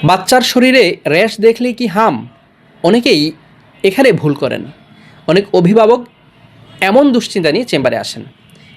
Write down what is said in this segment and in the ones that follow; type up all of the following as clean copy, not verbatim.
বাচ্চার শরীরে র্যাশ দেখলে কি হাম? অনেকেই এখানে ভুল করেন। অনেক অভিভাবক এমন দুশ্চিন্তা নিয়ে চেম্বারে আসেন।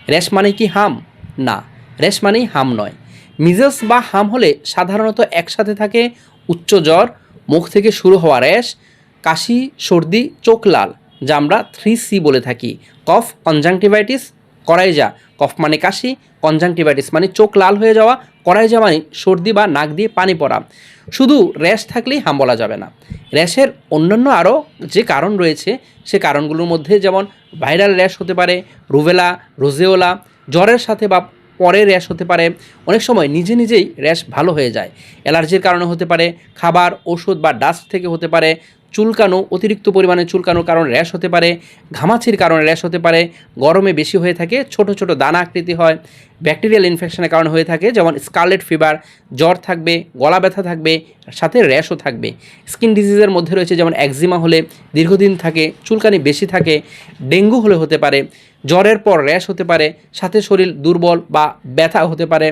র্যাশ মানে কি হাম? না, র্যাশ মানেই হাম নয়। মিজেলস বা হাম হলে সাধারণত একসাথে থাকে উচ্চ জ্বর, মুখ থেকে শুরু হওয়া র্যাশ, কাশি, সর্দি, চোখ লাল, যা আমরা 3C বলে থাকি। কফ, কনজাংটিভাইটিস, করাইজা। কফ মানে কাশি, কনজাংটিভাইটিস মানে চোখ লাল হয়ে যাওয়া, করাইজা মানে সর্দি বা নাক দিয়ে পানি পড়া। শুধু র্যাশ থাকলেই হাম বলা যাবে না। র্যাশের অন্যান্য আরও যে কারণ রয়েছে সে কারণগুলোর মধ্যে যেমন ভাইরাল র্যাশ হতে পারে, রুবেলা, রোজেওলা, জ্বরের সাথে বা পরে র্যাশ হতে পারে। অনেক সময় নিজে নিজেই র্যাশ ভালো হয়ে যায়। অ্যালার্জির কারণে হতে পারে, খাবার, ওষুধ বা ডাস্ট থেকে হতে পারে, চুলকানো, অতিরিক্ত পরিমাণে চুলকানোর কারণে র্যাশ হতে পারে, ঘামাচির কারণে র্যাশ হতে পারে, গরমে বেশি হয়ে থাকে, ছোট ছোট দানা আকৃতি হয়, ব্যাকটেরিয়াল ইনফেকশনের কারণে হয়ে থাকে, যেমন স্কারলেট ফিভার, জ্বর থাকবে, গলা ব্যথা থাকবে, সাথে র্যাশও থাকবে। স্কিন ডিজিজের মধ্যে রয়েছে যেমন একজিমা হলে দীর্ঘদিন থাকে, চুলকানি বেশি থাকে, ডেঙ্গু হলে হতে পারে, জ্বরের পর র্যাশ হতে পারে, সাথে শরীর দুর্বল বা ব্যথা হতে পারে।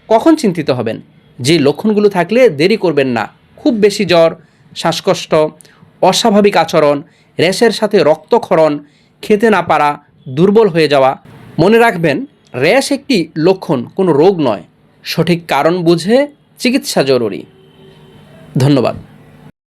কখন চিন্তিত হবেন? যে লক্ষণগুলো থাকলে দেরি করবেন না। খুব বেশি জ্বর, শ্বাসকষ্ট, অস্বাভাবিক আচরণ, র্যাশের সাথে রক্তক্ষরণ, খেতে না পারা, দুর্বল হয়ে যাওয়া। মনে রাখবেন, র্যাশ একটি লক্ষণ, কোনো রোগ নয়। সঠিক কারণ বুঝে চিকিৎসা জরুরি। ধন্যবাদ।